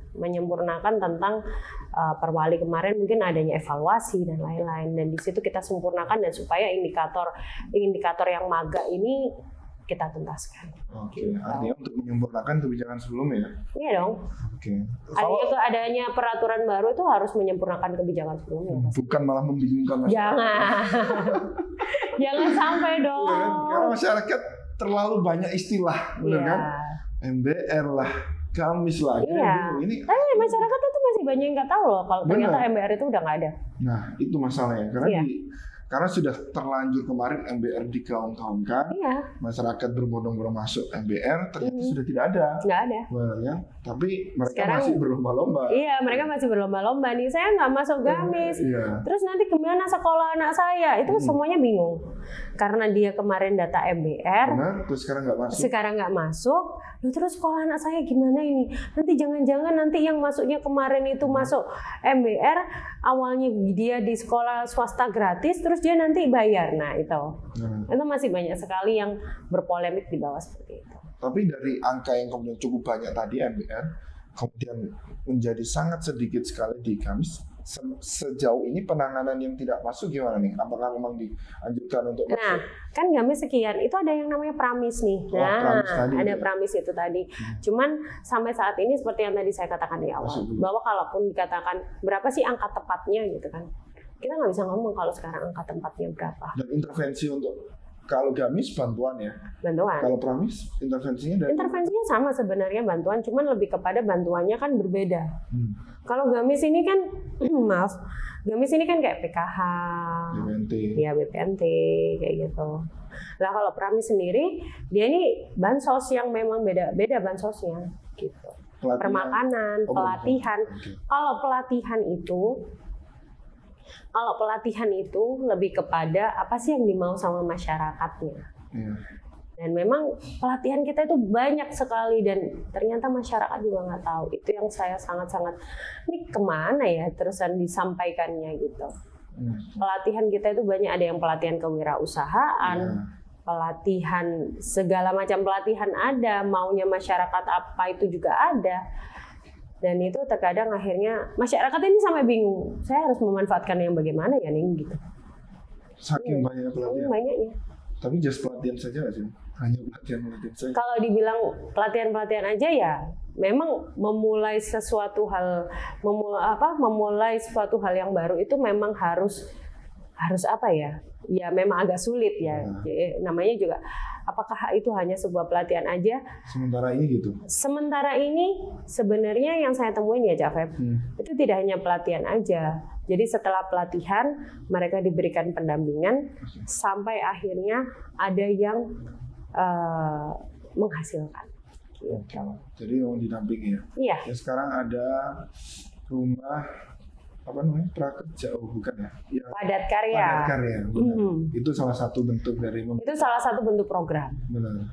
tentang perwali kemarin, mungkin adanya evaluasi dan lain-lain, dan di situ kita sempurnakan dan supaya indikator yang maga ini kita tuntaskan. Artinya untuk menyempurnakan kebijakan sebelumnya. Iya dong. Adanya peraturan baru itu harus menyempurnakan kebijakan sebelumnya. Bukan malah membingungkan masyarakat. Jangan sampai dong. Ya, karena masyarakat terlalu banyak istilah, benar kan? MBR lah, gamis lah. Ini. Tapi masyarakat itu masih banyak yang nggak tahu loh kalau ternyata MBR itu udah nggak ada. Nah, itu masalahnya karena sudah terlanjur kemarin MBR digaung-gaungkan, masyarakat berbondong-bondong masuk MBR, ternyata sudah tidak ada. Nggak ada. Ya. Tapi mereka masih berlomba-lomba. Iya, mereka masih berlomba-lomba nih. Saya nggak masuk gamis. Terus nanti kemana sekolah anak saya? Itu semuanya bingung. Karena dia kemarin data MBR. Benar, terus sekarang nggak masuk. Terus sekolah anak saya gimana ini? Nanti jangan-jangan nanti yang masuknya kemarin itu masuk MBR, awalnya dia di sekolah swasta gratis, terus dia nanti bayar. Nah itu masih banyak sekali yang berpolemik di bawah seperti itu. Tapi dari angka yang kemudian cukup banyak tadi MBR, kemudian menjadi sangat sedikit sekali di gamis. Sejauh ini penanganan yang tidak masuk gimana nih? Apakah memang dianjurkan untuk masuk? Nah, kan gamis sekian, itu ada yang namanya pramis nih. Pramis itu tadi. Cuman sampai saat ini seperti yang tadi saya katakan di awal, bahwa kalaupun dikatakan berapa sih angka tepatnya gitu kan, kita nggak bisa ngomong kalau sekarang angka tempatnya berapa. Dan intervensi untuk kalau gamis bantuan ya. Bantuan. Kalau pramis intervensinya sama sebenarnya bantuan, cuman lebih kepada bantuannya kan berbeda. Kalau gamis ini kan gamis ini kan kayak PKH, BPNT kayak gitu. Lah kalau pramis sendiri dia ini bansos yang memang beda bansosnya gitu. Permakanan, pelatihan. Kalau pelatihan itu lebih kepada apa sih yang dimau sama masyarakatnya. Dan memang pelatihan kita itu banyak sekali dan ternyata masyarakat juga nggak tahu. Itu yang saya sangat-sangat, ini kemana ya terusan disampaikannya gitu. Pelatihan kita itu banyak, ada yang pelatihan kewirausahaan, pelatihan segala macam pelatihan ada, maunya masyarakat apa itu juga ada. Dan itu terkadang akhirnya masyarakat ini sampai bingung, saya harus memanfaatkan yang bagaimana ya Ning gitu. Saking banyaknya pelatihan. Banyaknya. Tapi just pelatihan saja nggak sih? Hanya pelatihan saja. Kalau dibilang pelatihan aja ya, memang memulai sesuatu hal, memulai suatu hal yang baru itu memang harus apa ya? Ya memang agak sulit ya. Namanya juga, apakah itu hanya sebuah pelatihan aja? Sementara ini gitu. Sementara ini sebenarnya yang saya temuin ya Jafef, itu tidak hanya pelatihan aja. Jadi setelah pelatihan mereka diberikan pendampingan sampai akhirnya ada yang menghasilkan. Gitu. Jadi mau didampingi ya? Iya. Ya sekarang ada rumah apa namanya, prakerja, bukan ya? Padat karya. Padat karya, benar. Itu salah satu bentuk dari. Itu salah satu bentuk program. Benar.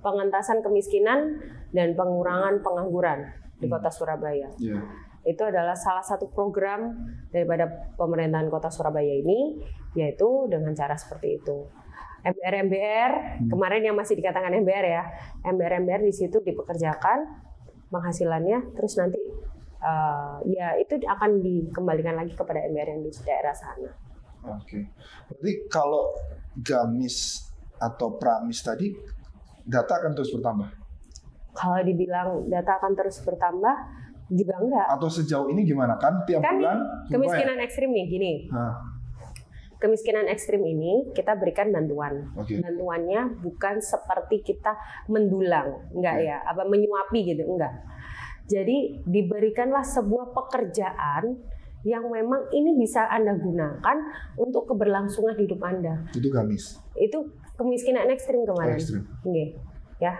Pengentasan kemiskinan dan pengurangan pengangguran di Kota Surabaya. Yeah. Itu adalah salah satu program daripada pemerintahan Kota Surabaya ini, yaitu dengan cara seperti itu. MBR kemarin yang masih dikatakan MBR ya, MBR di situ dipekerjakan penghasilannya, terus nanti ya itu akan dikembalikan lagi kepada MBR yang di daerah sana. Oke. Berarti kalau gamis atau pramis tadi data akan terus bertambah? Kalau dibilang data akan terus bertambah juga enggak. Atau sejauh ini gimana? Kan tiap bulan kemiskinan ekstrim nih gini. Kemiskinan ekstrim ini kita berikan bantuan. Bantuannya bukan seperti kita mendulang, enggak ya, apa menyuapi gitu, enggak. Jadi diberikanlah sebuah pekerjaan yang memang ini bisa Anda gunakan untuk keberlangsungan hidup Anda. Itu gamis. Itu kemiskinan ekstrim kemarin. Oke. Ya.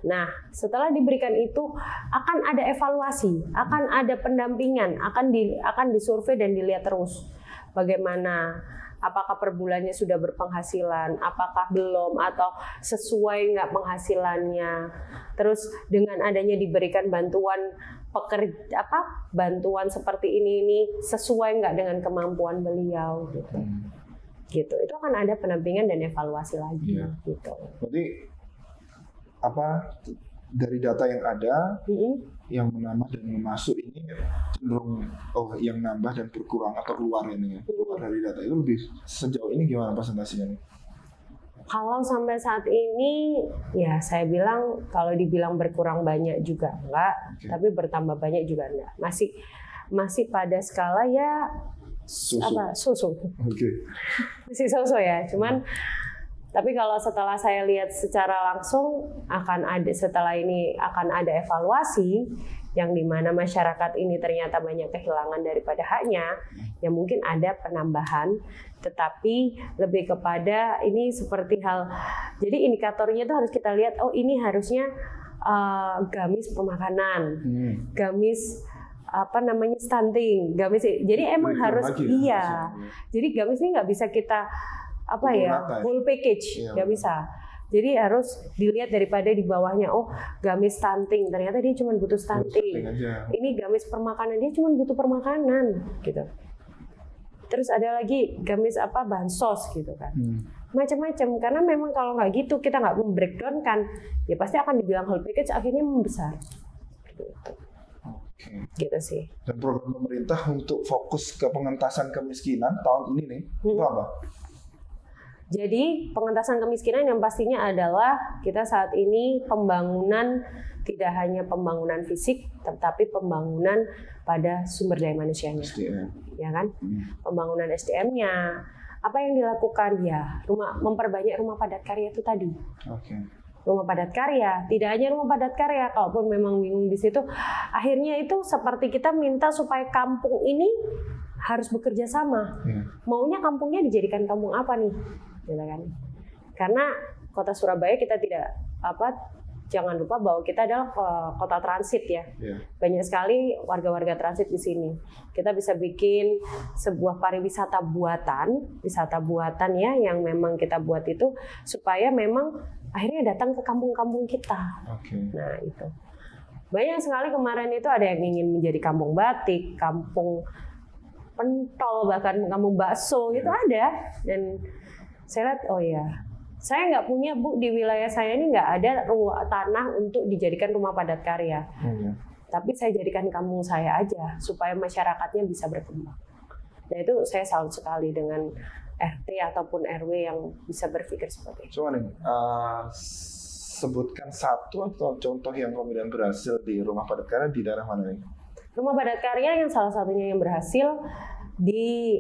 Nah, setelah diberikan itu akan ada evaluasi, akan ada pendampingan, akan disurvei dan dilihat terus bagaimana, apakah per bulannya sudah berpenghasilan, apakah belum, atau sesuai nggak penghasilannya. Terus dengan adanya diberikan bantuan bantuan seperti ini sesuai nggak dengan kemampuan beliau gitu. Gitu. Itu akan ada pendampingan dan evaluasi lagi gitu. Berarti dari data yang ada, yang menambah dan masuk ini cenderung yang nambah dan berkurang atau keluar ini ya. Keluar dari data itu lebih sejauh ini gimana presentasinya? Kalau sampai saat ini ya saya bilang kalau dibilang berkurang banyak juga enggak, tapi bertambah banyak juga enggak. Masih pada skala ya so-so. Masih so-so ya, cuman tapi kalau setelah saya lihat secara langsung setelah ini akan ada evaluasi yang dimana masyarakat ini ternyata banyak kehilangan daripada haknya, ya mungkin ada penambahan, tetapi lebih kepada ini seperti jadi indikatornya itu harus kita lihat, ini harusnya gamis pemakanan, gamis stunting, gamis, jadi emang harus jadi gamis ini nggak bisa kita full package, nggak bisa. Jadi harus dilihat daripada di bawahnya, gamis stunting, ternyata dia cuma butuh stunting. Ini gamis permakanan, dia cuma butuh permakanan, gitu. Terus ada lagi gamis bansos gitu kan. Macam-macam, karena memang kalau nggak gitu kita nggak membreakdown kan, ya pasti akan dibilang whole package akhirnya membesar. Gitu. Gitu sih. Dan program pemerintah untuk fokus ke pengentasan kemiskinan tahun ini nih, itu apa? Jadi pengentasan kemiskinan yang pastinya adalah kita saat ini pembangunan tidak hanya pembangunan fisik, tetapi pembangunan pada sumber daya manusianya, ya kan? Pembangunan SDM-nya. Apa yang dilakukan ya? Memperbanyak rumah padat karya itu tadi. Rumah padat karya, tidak hanya rumah padat karya. Kalaupun memang bingung di situ, akhirnya itu seperti kita minta supaya kampung ini harus bekerja sama. Maunya kampungnya dijadikan kampung apa nih? Gitu kan? Karena Kota Surabaya kita tidak jangan lupa bahwa kita adalah kota transit ya. Banyak sekali warga-warga transit di sini. Kita bisa bikin sebuah pariwisata buatan ya yang memang kita buat itu supaya memang akhirnya datang ke kampung-kampung kita. Nah, itu. Banyak sekali kemarin itu ada yang ingin menjadi kampung batik, kampung pentol, bahkan kampung bakso itu ada. Dan saya lihat Saya nggak punya, Bu, di wilayah saya ini nggak ada tanah untuk dijadikan rumah padat karya. Tapi saya jadikan kampung saya aja supaya masyarakatnya bisa berkembang. Nah itu saya salut sekali dengan RT ataupun RW yang bisa berpikir seperti itu. Coba nih, sebutkan satu atau contoh yang kemudian berhasil di rumah padat karya di daerah mana nih? Rumah padat karya yang salah satunya yang berhasil di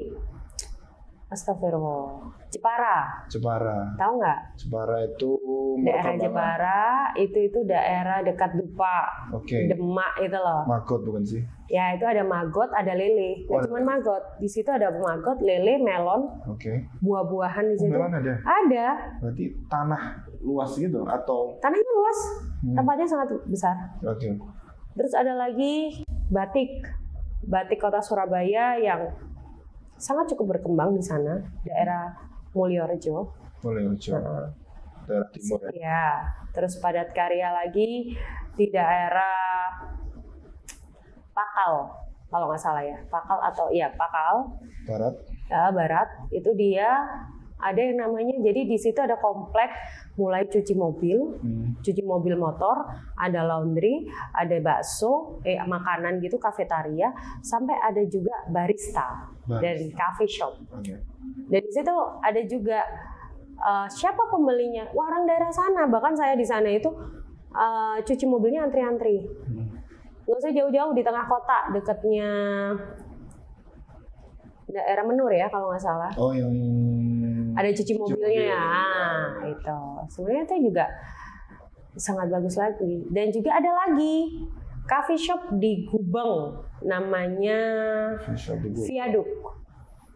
Astagfirullah, Jepara. Tahu nggak? Jepara itu daerah Jepara itu daerah dekat Dupa. Demak itu loh. Magot bukan sih? Ya itu ada maggot, ada lele. Nggak cuma maggot, di situ ada maggot, lele, melon. Buah-buahan di situ. Melon ada? Ada. Berarti tanah luas gitu atau? Tanahnya luas, tempatnya sangat besar. Terus ada lagi batik kota Surabaya yang sangat cukup berkembang di sana, daerah Mulyorejo. Daerah timur ya. Ya, terus padat karya lagi di daerah Pakal, kalau nggak salah ya, Pakal. Barat itu dia ada yang namanya, jadi di situ ada komplek mulai cuci mobil motor, ada laundry, ada bakso, makanan gitu, kafetaria, sampai ada juga barista dari coffee shop. Dan di situ ada juga siapa pembelinya? Orang daerah sana. Bahkan saya di sana itu cuci mobilnya antri-antri. Nggak usah jauh-jauh, di tengah kota, dekatnya daerah Menur ya kalau nggak salah. Oh, yang ada cuci mobilnya ya. Itu sebenarnya itu juga sangat bagus lagi. Dan juga ada lagi coffee shop di Gubeng, namanya Viaduk.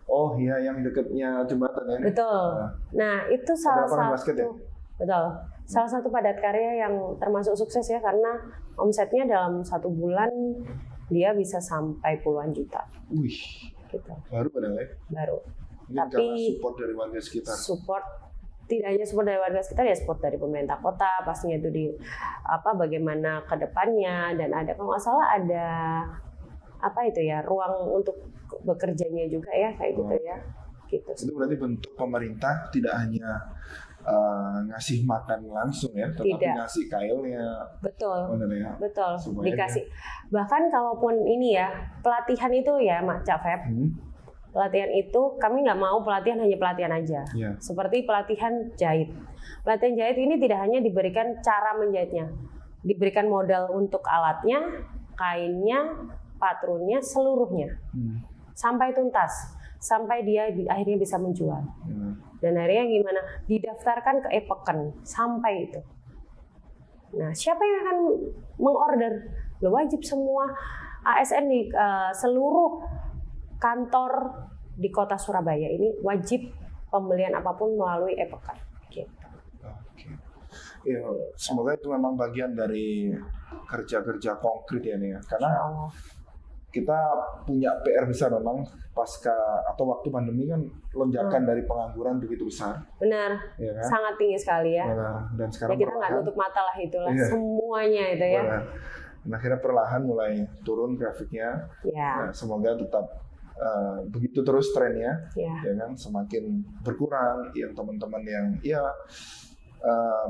Oh iya, yang dekatnya jembatan ya. Betul. Nah itu salah satu basket, ya? Betul. Salah satu padat karya yang termasuk sukses ya, karena omsetnya dalam 1 bulan dia bisa sampai puluhan juta. Wih. Gitu. Baru padahal ya? Baru. Ini tapi support dari warga sekitar. Tidak hanya support dari warga sekitar, ya support dari pemerintah kota pastinya itu di bagaimana ke depannya, dan ada kalau nggak salah ada ruang untuk bekerjanya juga ya kayak gitu ya. Gitu. Itu berarti bentuk pemerintah tidak hanya ngasih makan langsung ya, tetapi ngasih kailnya. Betul. Ya, betul. Dikasih. Bahkan kalaupun ini ya pelatihan itu ya, Cak Feb. Pelatihan itu kami nggak mau pelatihan hanya pelatihan aja. Seperti pelatihan jahit. Pelatihan jahit ini tidak hanya diberikan cara menjahitnya, diberikan modal untuk alatnya, kainnya, patrunnya, seluruhnya, sampai tuntas, sampai dia akhirnya bisa menjual. Dan akhirnya gimana? Didaftarkan ke Epeken sampai itu. Nah, siapa yang akan mengorder? Wajib semua ASN di seluruh kantor di kota Surabaya ini wajib pembelian apapun melalui Epeken. Gitu. Ya, semoga itu memang bagian dari kerja-kerja konkret ya nih ya. Karena kita punya PR besar memang pasca atau waktu pandemi kan lonjakan dari pengangguran begitu besar. Benar, ya kan? Sangat tinggi sekali ya. Benar. Dan sekarang ya kita nggak nutup mata lah itulah semuanya itu ya. Benar. Nah, akhirnya perlahan mulai turun grafiknya. Nah, semoga tetap begitu terus trennya, ya kan, semakin berkurang yang teman-teman yang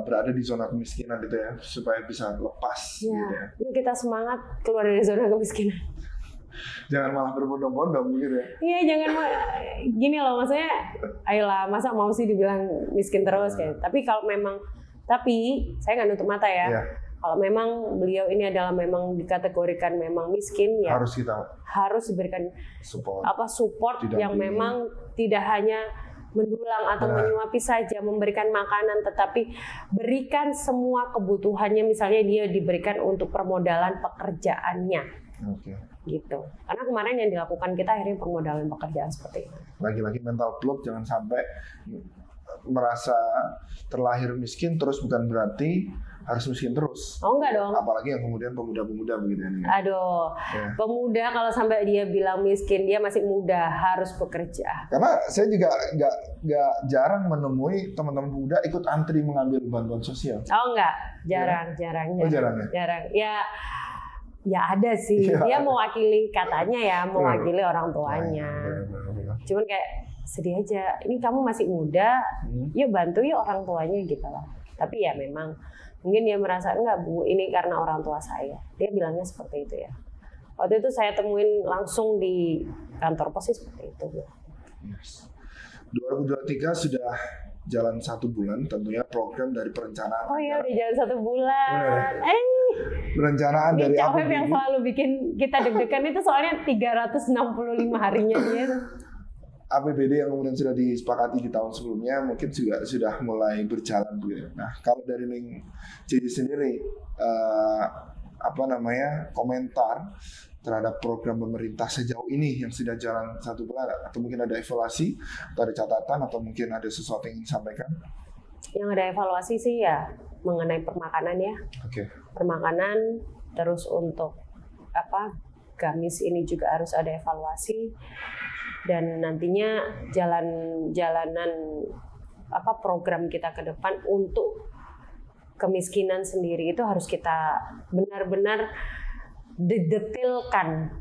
berada di zona kemiskinan gitu ya, supaya bisa lepas. Gitu ya. Yuk kita semangat keluar dari zona kemiskinan. Jangan malah berbondong-bondong gitu ya. Iya, jangan gini loh, maksudnya ayolah, masa mau sih dibilang miskin terus kayak. Tapi saya nggak nutup mata ya. Kalau memang beliau ini adalah memang dikategorikan memang miskin, ya harus diberikan support yang memang tidak hanya mendulang atau menyuapi saja, memberikan makanan, tetapi berikan semua kebutuhannya, misalnya dia diberikan untuk permodalan pekerjaannya. Gitu. Karena kemarin yang dilakukan kita akhirnya permodalan pekerjaan seperti itu. Lagi-lagi mental block, jangan sampai merasa terlahir miskin terus bukan berarti harus miskin terus. Oh enggak dong. Apalagi yang kemudian pemuda-pemuda begitu ya. Aduh, pemuda kalau sampai dia bilang miskin, dia masih muda, harus bekerja. Karena saya juga nggak jarang menemui teman-teman muda ikut antri mengambil bantuan sosial. Oh enggak, jarang. Oh, jarang ya? Jarang. Ya ada sih. Dia mewakili, katanya ya mewakili orang tuanya. Cuman kayak sedih aja. Ini kamu masih muda, yuk bantu yuk orang tuanya gitu lah. Tapi ya memang mungkin dia merasa enggak Bu, ini karena orang tua saya. Dia bilangnya seperti itu ya. Waktu itu saya temuin langsung di kantor pos seperti itu. Yes. 2023 sudah jalan 1 bulan, tentunya program dari perencanaan. Oh iya, udah jalan 1 bulan. Perencanaan dari capek yang selalu bikin kita deg-degan itu soalnya 365 harinya dia. APBD yang kemudian sudah disepakati di tahun sebelumnya mungkin juga sudah mulai berjalan begitu. Nah, kalau dari Ning JJ sendiri komentar terhadap program pemerintah sejauh ini yang sudah jalan 1 bulan, atau mungkin ada evaluasi atau ada catatan atau mungkin ada sesuatu yang ingin disampaikan? Yang ada evaluasi sih ya mengenai permakanan ya. Oke. Permakanan, terus untuk gamis ini juga harus ada evaluasi. Dan nantinya jalanan program kita ke depan untuk kemiskinan sendiri itu harus kita benar-benar didetailkan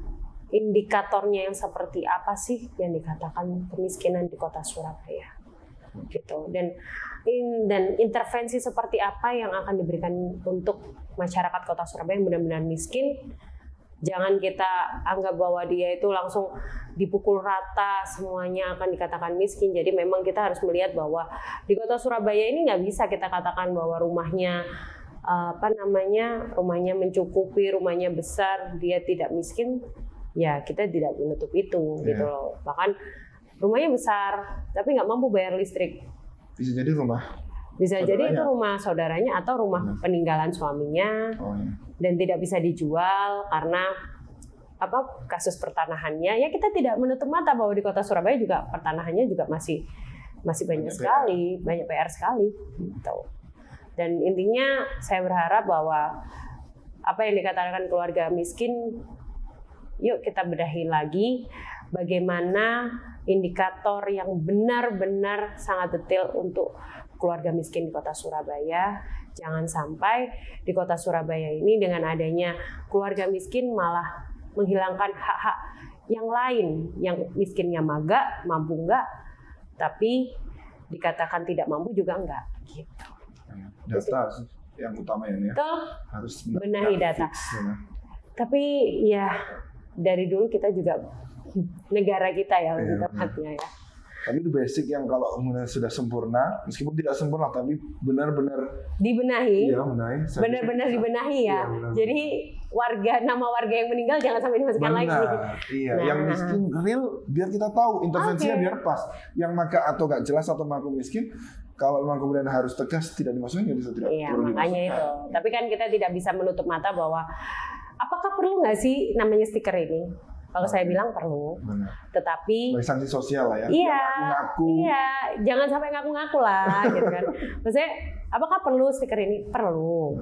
indikatornya yang seperti apa sih yang dikatakan kemiskinan di Kota Surabaya gitu. Dan intervensi seperti apa yang akan diberikan untuk masyarakat Kota Surabaya yang benar-benar miskin. Jangan kita anggap bahwa dia itu langsung dipukul rata, semuanya akan dikatakan miskin. Jadi memang kita harus melihat bahwa di Kota Surabaya ini nggak bisa kita katakan bahwa rumahnya rumahnya mencukupi, rumahnya besar, dia tidak miskin. Ya kita tidak menutup itu gitu loh. Bahkan rumahnya besar tapi nggak mampu bayar listrik. Bisa jadi rumah. Bisa jadi itu rumah saudaranya atau rumah peninggalan suaminya. Dan tidak bisa dijual karena kasus pertanahannya. Ya kita tidak menutup mata bahwa di Kota Surabaya juga pertanahannya juga masih banyak sekali, banyak PR sekali gitu. Dan intinya saya berharap bahwa apa yang dikatakan keluarga miskin, yuk kita bedahi lagi bagaimana indikator yang benar-benar sangat detail untuk keluarga miskin di Kota Surabaya. Jangan sampai di Kota Surabaya ini dengan adanya keluarga miskin malah menghilangkan hak-hak yang lain, yang miskinnya mampu enggak, tapi dikatakan tidak mampu juga enggak gitu. Data yang utama ya. Betul. Harus benahi data. Tapi ya dari dulu kita juga negara kita ya lebih tepatnya ya. Tapi itu basic yang kalau kemudian sudah sempurna, meskipun tidak sempurna, tapi benar-benar dibenahi. Iya, benahi. Benar-benar dibenahi ya. Benar. Jadi nama warga yang meninggal jangan sampai dimasukkan lagi. Iya, yang miskin real biar kita tahu intervensinya biar pas. Yang maka atau nggak jelas atau mengaku miskin, kalau memang kemudian harus tegas tidak dimasukin, bisa tidak. Iya, makanya itu. Tapi kan kita tidak bisa menutup mata bahwa apakah perlu nggak sih namanya stiker ini? Kalau saya bilang perlu, tetapi sanksi sosial lah ya. Iya, iya, jangan sampai ngaku-ngaku lah, gitu kan. Maksudnya, apakah perlu stiker ini? Perlu,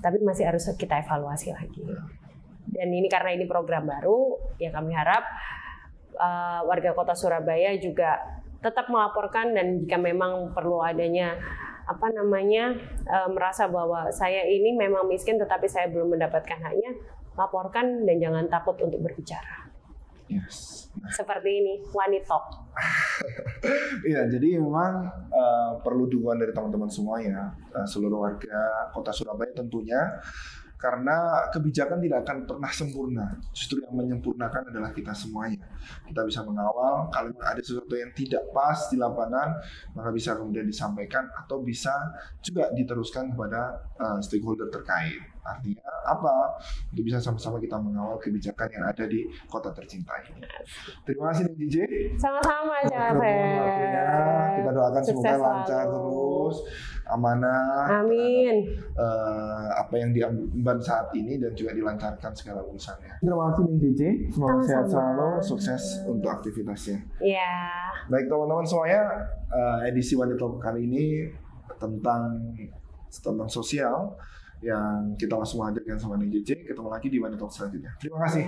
tapi masih harus kita evaluasi lagi. Dan ini karena ini program baru, ya kami harap warga Kota Surabaya juga tetap melaporkan, dan jika memang perlu adanya merasa bahwa saya ini memang miskin, tetapi saya belum mendapatkan haknya. Laporkan dan jangan takut untuk berbicara. Yes. Seperti ini, wanita. Iya, jadi memang perlu dukungan dari teman-teman semuanya, seluruh warga Kota Surabaya tentunya, karena kebijakan tidak akan pernah sempurna. Justru yang menyempurnakan adalah kita semuanya. Kita bisa mengawal, kalau ada sesuatu yang tidak pas di lapangan, maka bisa kemudian disampaikan atau bisa juga diteruskan kepada stakeholder terkait. Artinya apa? Untuk bisa sama-sama kita mengawal kebijakan yang ada di kota tercinta ini. Terima kasih Ning JJ. Sama-sama aja, kita doakan semoga lancar terus, amanah. Amin. Apa yang diemban saat ini dan juga dilancarkan segala urusannya. Terima kasih Ning JJ. Semoga sehat selalu, sukses untuk aktivitasnya. Iya. Baik teman-teman semuanya, edisi Wanita kali ini tentang sosial yang kita langsung hadirkan sama Ning JJ. Ketemu lagi di Wanita selanjutnya. Terima kasih.